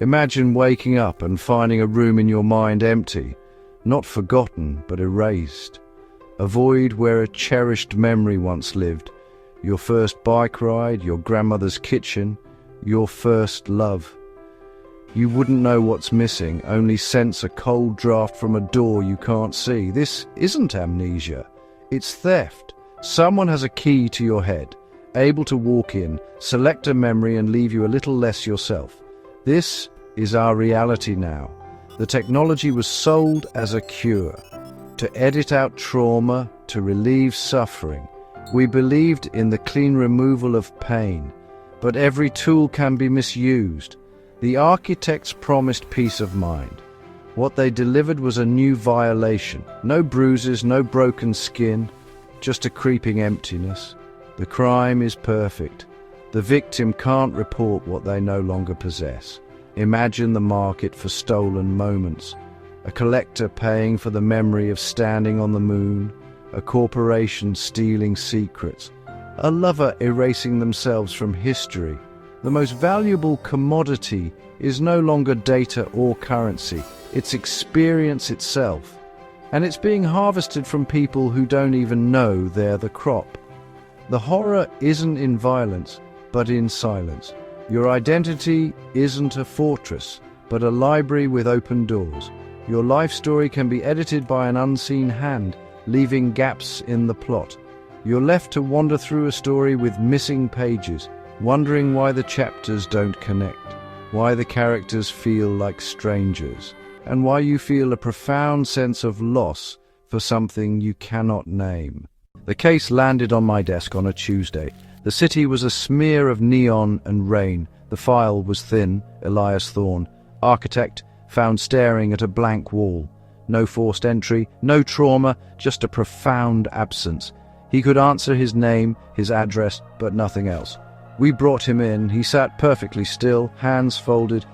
Imagine waking up and finding a room in your mind empty, not forgotten, but erased. A void where a cherished memory once lived. Your first bike ride, your grandmother's kitchen, your first love. You wouldn't know what's missing, only sense a cold draft from a door you can't see. This isn't amnesia, it's theft. Someone has a key to your head, able to walk in, select a memory and leave you a little less yourself. This is our reality now. The technology was sold as a cure, to edit out trauma, to relieve suffering. We believed in the clean removal of pain, but every tool can be misused. The architects promised peace of mind. What they delivered was a new violation. No bruises, no broken skin, just a creeping emptiness. The crime is perfect. The victim can't report what they no longer possess. Imagine the market for stolen moments. A collector paying for the memory of standing on the moon, a corporation stealing secrets, a lover erasing themselves from history. The most valuable commodity is no longer data or currency, it's experience itself. And it's being harvested from people who don't even know they're the crop. The horror isn't in violence, but in silence. Your identity isn't a fortress, but a library with open doors. Your life story can be edited by an unseen hand, leaving gaps in the plot. You're left to wander through a story with missing pages, wondering why the chapters don't connect, why the characters feel like strangers, and why you feel a profound sense of loss for something you cannot name. The case landed on my desk on a Tuesday. The city was a smear of neon and rain. The file was thin. Elias Thorne, architect, found staring at a blank wall. No forced entry, no trauma, just a profound absence. He could answer his name, his address, but nothing else. We brought him in. He sat perfectly still, hands folded,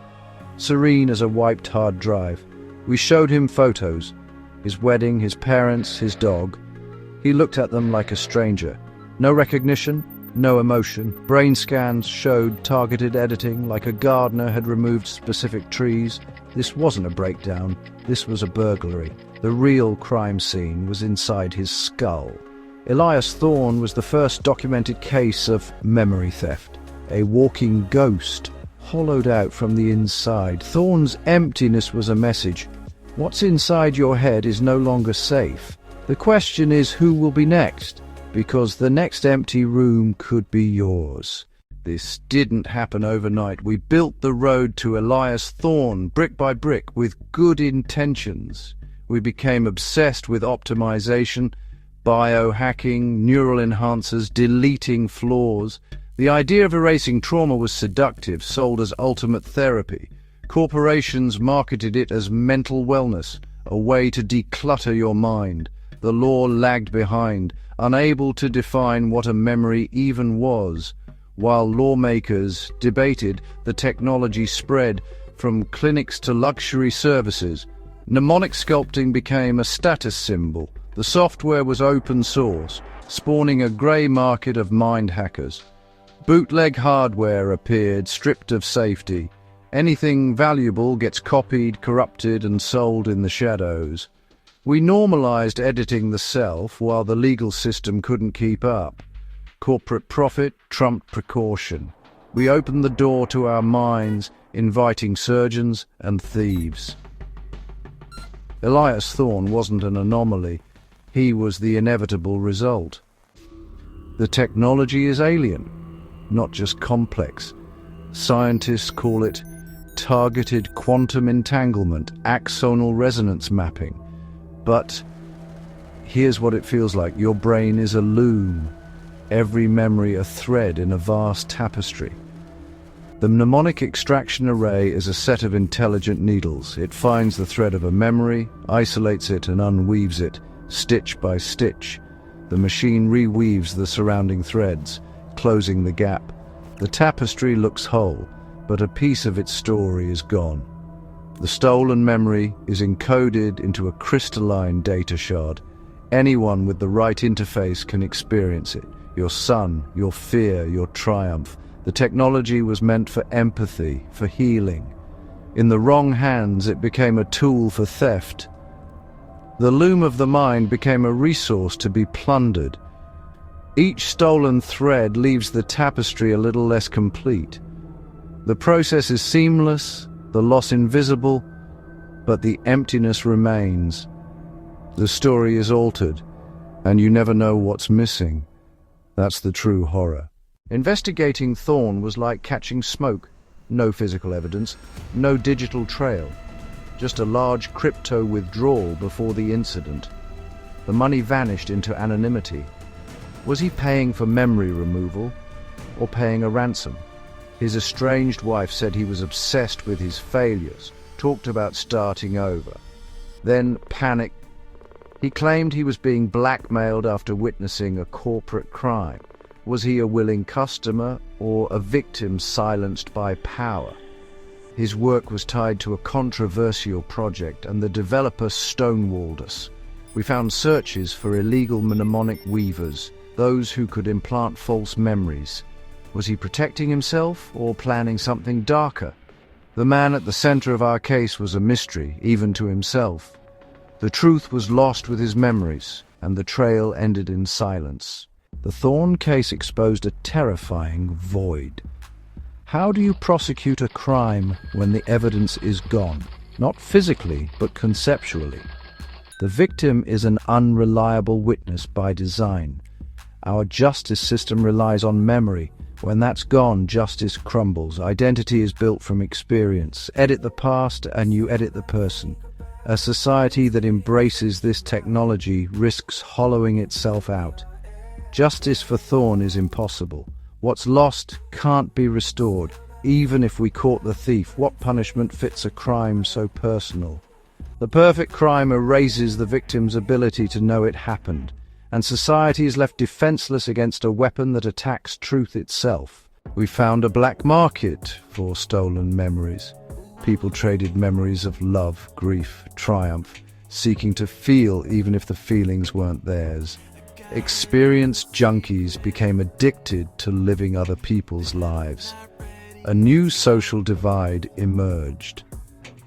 serene as a wiped hard drive. We showed him photos, his wedding, his parents, his dog. He looked at them like a stranger. No recognition, no emotion. Brain scans showed targeted editing, like a gardener had removed specific trees. This wasn't a breakdown, this was a burglary. The real crime scene was inside his skull. Elias Thorne was the first documented case of memory theft. A walking ghost, hollowed out from the inside. Thorne's emptiness was a message. What's inside your head is no longer safe. The question is, who will be next? Because the next empty room could be yours. This didn't happen overnight. We built the road to Elias Thorne, brick by brick, with good intentions. We became obsessed with optimization, biohacking, neural enhancers, deleting flaws. The idea of erasing trauma was seductive, sold as ultimate therapy. Corporations marketed it as mental wellness, a way to declutter your mind. The law lagged behind, unable to define what a memory even was. While lawmakers debated, the technology spread from clinics to luxury services. Mnemonic sculpting became a status symbol. The software was open source, spawning a grey market of mind hackers. Bootleg hardware appeared, stripped of safety. Anything valuable gets copied, corrupted, and sold in the shadows. We normalized editing the self while the legal system couldn't keep up. Corporate profit trumped precaution. We opened the door to our minds, inviting surgeons and thieves. Elias Thorne wasn't an anomaly. He was the inevitable result. The technology is alien, not just complex. Scientists call it targeted quantum entanglement, axonal resonance mapping. But here's what it feels like. Your brain is a loom, every memory a thread in a vast tapestry. The mnemonic extraction array is a set of intelligent needles. It finds the thread of a memory, isolates it and unweaves it, stitch by stitch. The machine reweaves the surrounding threads, closing the gap. The tapestry looks whole, but a piece of its story is gone. The stolen memory is encoded into a crystalline data shard. Anyone with the right interface can experience it. Your son, your fear, your triumph. The technology was meant for empathy, for healing. In the wrong hands, it became a tool for theft. The loom of the mind became a resource to be plundered. Each stolen thread leaves the tapestry a little less complete. The process is seamless, the loss invisible, but the emptiness remains. The story is altered, and you never know what's missing. That's the true horror. Investigating Thorn was like catching smoke. No physical evidence, no digital trail. Just a large crypto withdrawal before the incident. The money vanished into anonymity. Was he paying for memory removal or paying a ransom? His estranged wife said he was obsessed with his failures, talked about starting over. Then panic. He claimed he was being blackmailed after witnessing a corporate crime. Was he a willing customer or a victim silenced by power? His work was tied to a controversial project, and the developer stonewalled us. We found searches for illegal mnemonic weavers, those who could implant false memories. Was he protecting himself or planning something darker? The man at the center of our case was a mystery, even to himself. The truth was lost with his memories, and the trail ended in silence. The Thorn case exposed a terrifying void. How do you prosecute a crime when the evidence is gone? Not physically, but conceptually. The victim is an unreliable witness by design. Our justice system relies on memory. When that's gone, justice crumbles. Identity is built from experience. Edit the past and you edit the person. A society that embraces this technology risks hollowing itself out. Justice for Thorn is impossible. What's lost can't be restored. Even if we caught the thief, what punishment fits a crime so personal? The perfect crime erases the victim's ability to know it happened, and society is left defenseless against a weapon that attacks truth itself. We found a black market for stolen memories. People traded memories of love, grief, triumph, seeking to feel even if the feelings weren't theirs. Experienced junkies became addicted to living other people's lives. A new social divide emerged: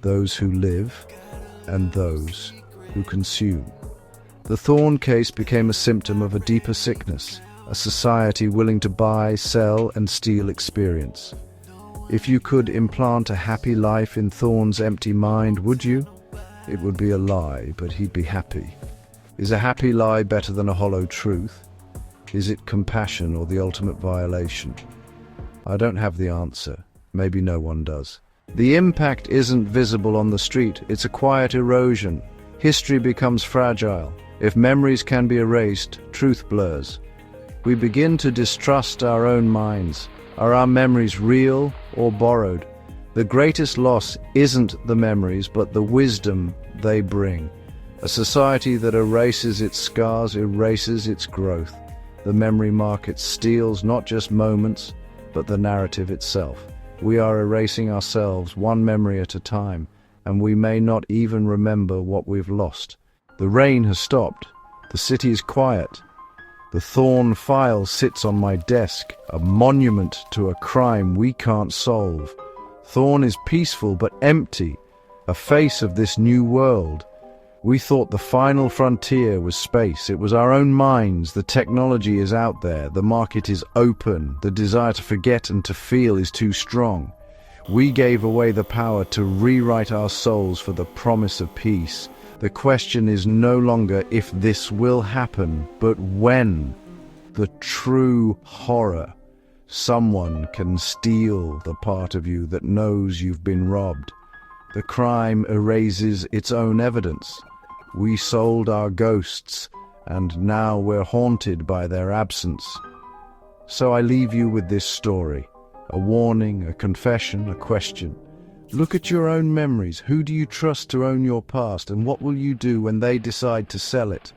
those who live and those who consume. The Thorn case became a symptom of a deeper sickness, a society willing to buy, sell, and steal experience. If you could implant a happy life in Thorn's empty mind, would you? It would be a lie, but he'd be happy. Is a happy lie better than a hollow truth? Is it compassion or the ultimate violation? I don't have the answer. Maybe no one does. The impact isn't visible on the street. It's a quiet erosion. History becomes fragile. If memories can be erased, truth blurs. We begin to distrust our own minds. Are our memories real or borrowed? The greatest loss isn't the memories, but the wisdom they bring. A society that erases its scars erases its growth. The memory market steals not just moments, but the narrative itself. We are erasing ourselves one memory at a time, and we may not even remember what we've lost. The rain has stopped. The city is quiet. The Thorn file sits on my desk, a monument to a crime we can't solve. Thorn is peaceful but empty, a face of this new world. We thought the final frontier was space. It was our own minds. The technology is out there. The market is open. The desire to forget and to feel is too strong. We gave away the power to rewrite our souls for the promise of peace. The question is no longer if this will happen, but when. The true horror. Someone can steal the part of you that knows you've been robbed. The crime erases its own evidence. We sold our ghosts, and now we're haunted by their absence. So I leave you with this story, a warning, a confession, a question. Look at your own memories. Who do you trust to own your past, and what will you do when they decide to sell it?